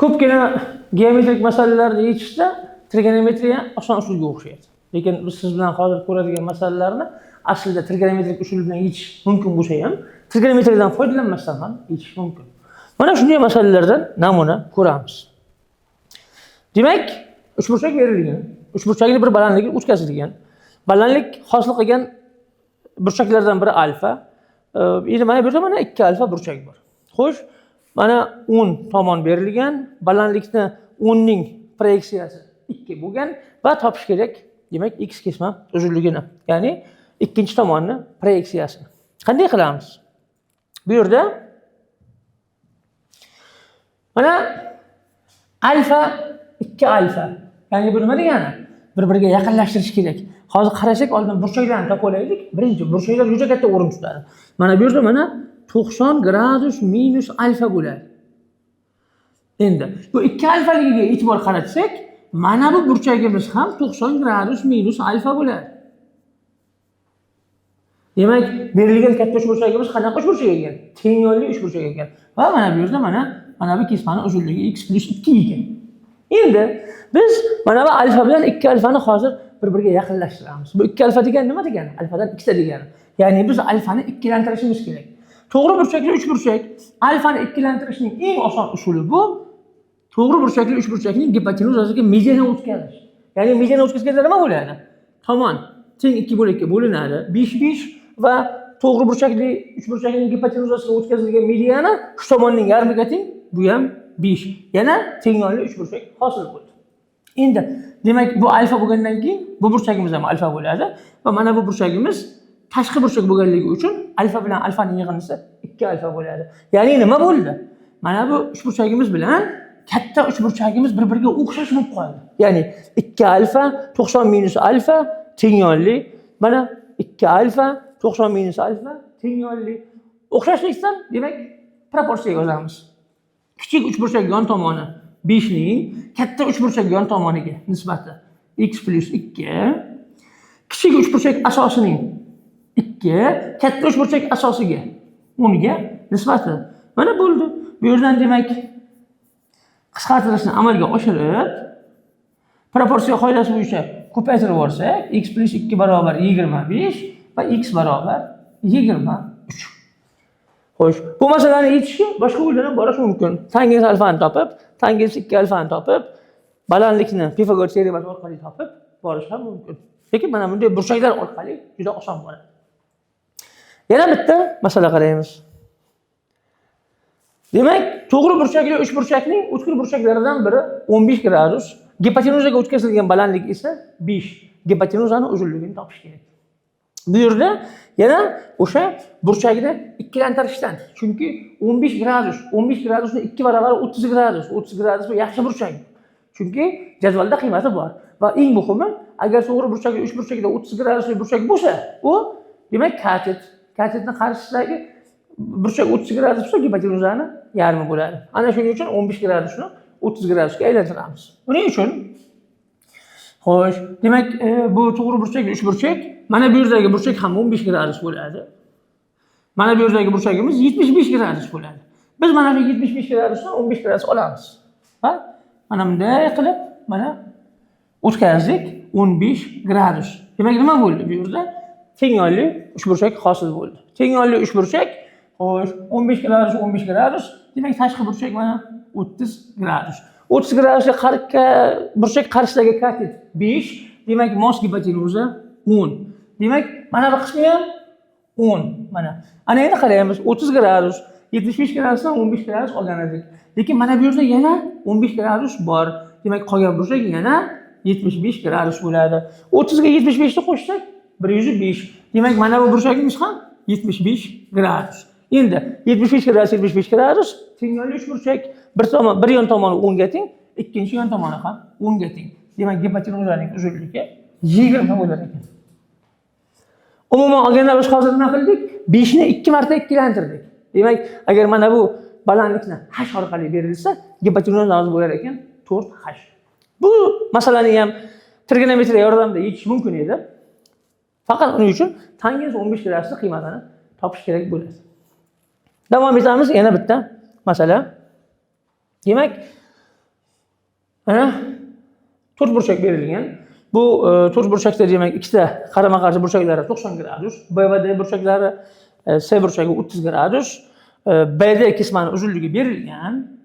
Ko'pgina geometrik masalalarni yechishda trigonometriya oson usulga o'xshaydi. Lekin biz siz bilan hozir ko'radigan masalalarni aslida trigonometrik usul bilan yechish mumkin bo'lsa ham, trigonometriyadan foydalanmasdan ham yechish mumkin. Mana shunday masalalardan namuna ko'ramiz. Demak, uchburchak berilgan. Uchburchakning bir balandligi o'tkazilgan. Balandlik hosil qilgan burchaklardan biri alfa. Endi mana bu yerda mana 2 alfa burchak bor. Xo'sh, mana 10 tomon berilgan, balandlikni 10 ning proyeksiyasi 2 bo'lgan va topish kerak, demak x kesma uzunligini, ya'ni ikkinchi tomonni proyeksiyasini. Qanday qilamiz? Bu yerda mana alfa 2 alfa. Ya'ni bu nima degani? Bir-biriga yaqinlashtirish kerak. Hozir qarasak, oldin burchaklarni topib olaylik. Birinchi burchaklar juda katta o'rin tutadi. Mana bu yerda mana 90 gradus minus alfa bo'ladi. Endi bu 2 alfaligiga e'tibor qaratsak, mana bu burchagimiz ham 90 gradus minus alfa bo'ladi. Demak, berilgan katta uchburchagimiz qanaqa uchburchak ekan? Teng yo'lli uchburchak ekan. Va mana bu yerda mana bu kesmani uzunligi x plus 2 ekan. Endi biz mana bu alfa bilan 2 alfani hozir bir-biriga yaqinlashtiramiz. Bu 2 alfa degani nima degani? Alfadan ikkita degani. Ya'ni biz alfani ikkilantirishimiz kerak. To'g'ri burchakli uchburchak alfani ikkilantirishning eng oson usuli bu to'g'ri burchakli uchburchakning gipotenuzasiga mediana o'tkazish. Ya'ni mediana o'tkazganda nima bo'ladi? Tomon teng 2 bo'lakka bo'linadi. 5 va to'g'ri burchakli uchburchakning gipotenuzasiga o'tkazilgan mediana shu tomonning yarmiga teng, bu ham 5. Yana teng yo'lli uchburchak hosil bo'ldi. Endi demak bu alfa bo'lgandan keyin bu burchagimiz ham alfa bo'ladi va mana bu burchagimiz tashqi burchak bo'lganligi uchun alfa bilan alfaning yig'indisi 2 alfa bo'ladi. Ya'ni nima bo'ldi? Mana bu uchburchagimiz bilan katta uchburchagimiz bir-biriga o'xshash bo'lib qoldi. Ya'ni 2 alfa 90 minus alfa teng yo'lli. Mana 2 alfa 90 minus alfa teng yo'lli. O'xshashlikdan demak proporsiyaga yozamiz. Kichik uchburchak yon tomoni 5 ning katta uchburchak yon tomoniga nisbati x plus 2. Kichik uchburchak asosining 2, katta uchburchak asosiga 10 ga nisbati. Mana bo'ldi. Bu yerdan demak qisqartirishni amalga oshirib, proporsiya qoidasi bo'yicha ko'paytirib olsak, x plus 2 barobar 25 va x barobar 23. Xo'sh, bu masalani yechishga boshqa yo'ldan ham borish mumkin. Tangens alfani topib, tangens 2 alfani topib, balandlikni Pifagor teoremasi orqali topib borish ham mumkin. Lekin mana bunday burchaklar orqali juda oson bo'ladi. Yana bitta masala qaraymiz. Demak, to'g'ri burchakli uchburchakning o'tkir burchaklaridan biri 15 gradus, gipotenuzaga o'tkazilgan balandlik esa 5. Gipotenuzani uzunligini topish kerak. Bu yerda yana o'sha burchakni ikkilantirishdan, chunki 15 gradusni 2 barobar 30 gradus. 30 gradus bu yaxshi burchak. Chunki jadvalda qiymati bor. Va eng muhimi, agar to'g'ri burchakli uchburchakda 30 gradusli burchak bo'lsa, u demak katet. Katetning qarshisidagi burchak 30 gradus bo'lsa, gipotenuzani yarmi bo'ladi. Ana shuning uchun 15 gradusni 30 gradusga aylantiramiz. Buning uchun xo'sh, demak bu to'g'ri burchakli uchburchak, mana bu yerdagi burchak ham 15 gradus bo'ladi. Mana bu yerdagi burchagimiz 75 gradus bo'ladi. Biz mana bu 75 gradusdan 15 gradus olamiz. Ha? Mana bunday qilib, mana o'tkazdik 15 gradus. Demak nima bo'ldi bu yerda? Teng yo'lli uchburchak hosil bo'ldi. Teng yo'lli uchburchak, xo'sh, 15 gradus 15 gradus, demak tashqi burchak mana 30 gradus. 30 gradusga burchak qarshisidagi katet 5, demak mos gipotenuza 10. Demak, mana bu qismi ham 10. Mana. Ana endi qaraymiz, 30 gradus, 75 gradusdan 15 gradus olgan edik. Lekin mana bu yerda yana 15 gradus bor. Demak, qolgan burchak yana 75 gradus bo'ladi. 30 ga 75 ni qo'shsak 105. Demak, mana bu burchagimiz ham 75 gradus. Endi 75 gradus teng yo'lli uchburchak, bir yon tomoni 10 ga teng, ikkinchi yon tomoni ham 10 ga teng. Demak, gipotenuzaning uzunligi 20 bo'lar ekan. Umuman olganda biz hozir nima qildik? 5 ni 2 marta ikkilantirdik. Demak, agar mana bu balandlikni h orqali berilsa, gipotenuzamiz bo'lar ekan 4h. Bu masalani ham trigonometriya yordamida yechish mumkin edi. Faqat uning uchun tangens 15 gradusning qiymatini topish kerak bo'ladi. Davom etamiz, yana bitta masala. Demak, Mana 4 burchak berilgan. Bu 4 burchakda demak ikkita qarama-qarshi burchaklari 90 gradus, B va D burchaklari C burchagi 30 gradus, BD kesmani uzunligi berilgan.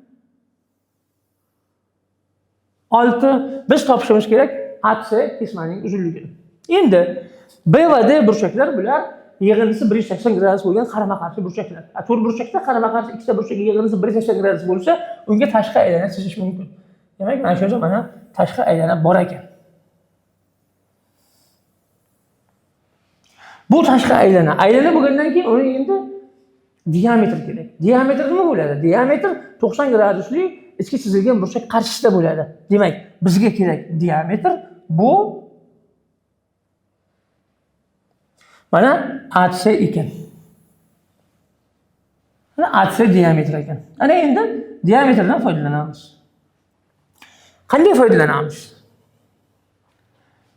6 biz topishimiz kerak AC kesmaning uzunligini. Endi B va D burchaklar bular yig'indisi 180 gradus bo'lgan qarama-qarshi burchaklar. 4 burchakda qarama-qarshi ikkita burchak yig'indisi 180 gradus bo'lsa, unga tashqi aylana chizish mumkin. Demak, mana shu yerda mana tashqi aylana bor ekan. Bu tashqi aylana bo'lgandan keyin uni endi diametr kerak. Diametr nima bo'ladi? Diametr 90 gradusli ichki chizilgan burchak qarshisida bo'ladi. Demak, bizga kerak diametr bu mana AC ekan. Mana AC diametr ekan. Ana endi diametrdan foydalanamiz. Qanday foydalanamiz?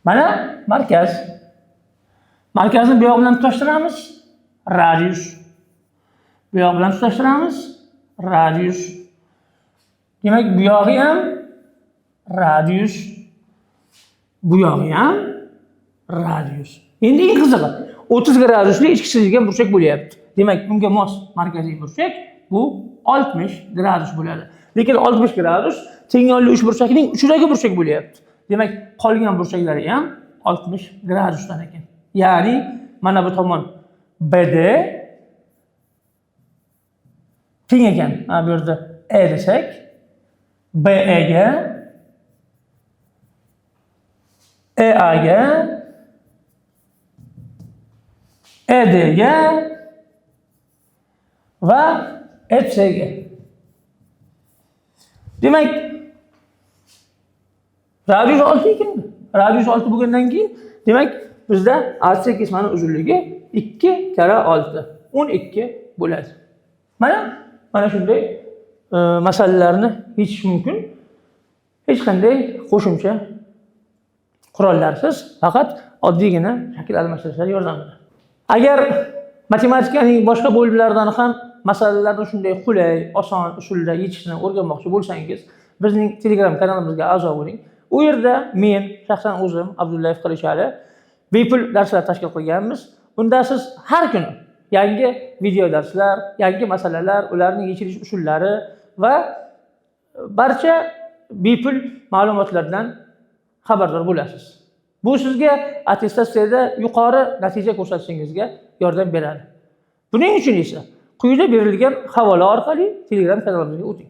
Mana markaz. Markazni bu yoq bilan tutashtiramiz. Radius. Bu yoq bilan tutashtiramiz. Radius. Demak, bu yog'i ham radius. Bu yog'i ham radius. Endi eng qizig'i 30 gradusli ichki chizilgan burchak bo'lyapti. Demak, bunga mos markaziy burchak bu 60 gradus bo'ladi. Lekin 60 gradus teng yonli uch burchakning uchidagi burchak bo'lyapti. Demak, qolgan burchaklari ham 60 gradusdan ekan. Ya'ni mana bu tomon BD teng ekan. Mana bu yerda E desak, BE ga, EA ga, ED ga va FC ga. Demak, radius 6 ekan. Radius 6 bo'lgandan keyin, demak, bizda AC kesmani uzunligi 2 kara 6, 12 bo'ladi. Mana shunday masalalarni yechish mumkin. Hech qanday qo'shimcha qurollarsiz, faqat oddiygina shakl almashtirishlar yordamida. Agar matematikaning boshqa bo'limlaridan ham masalalarni shunday qulay, oson usulda yechishni o'rganmoqchi bo'lsangiz, bizning Telegram kanalimizga a'zo bo'ling. U yerda men shaxsan o'zim Abdullayev Qilichali bepul darslar tashkil qilganmiz. Unda siz har kuni yangi video darslar, yangi masalalar, ularning yechilish usullari va barcha bepul ma'lumotlardan xabardor bo'lasiz. Bu sizga attestatsiyada yuqori natija ko'rsatishingizga yordam beradi. Buning uchun esa quyida berilgan havola orqali Telegram kanalimizga o'ting.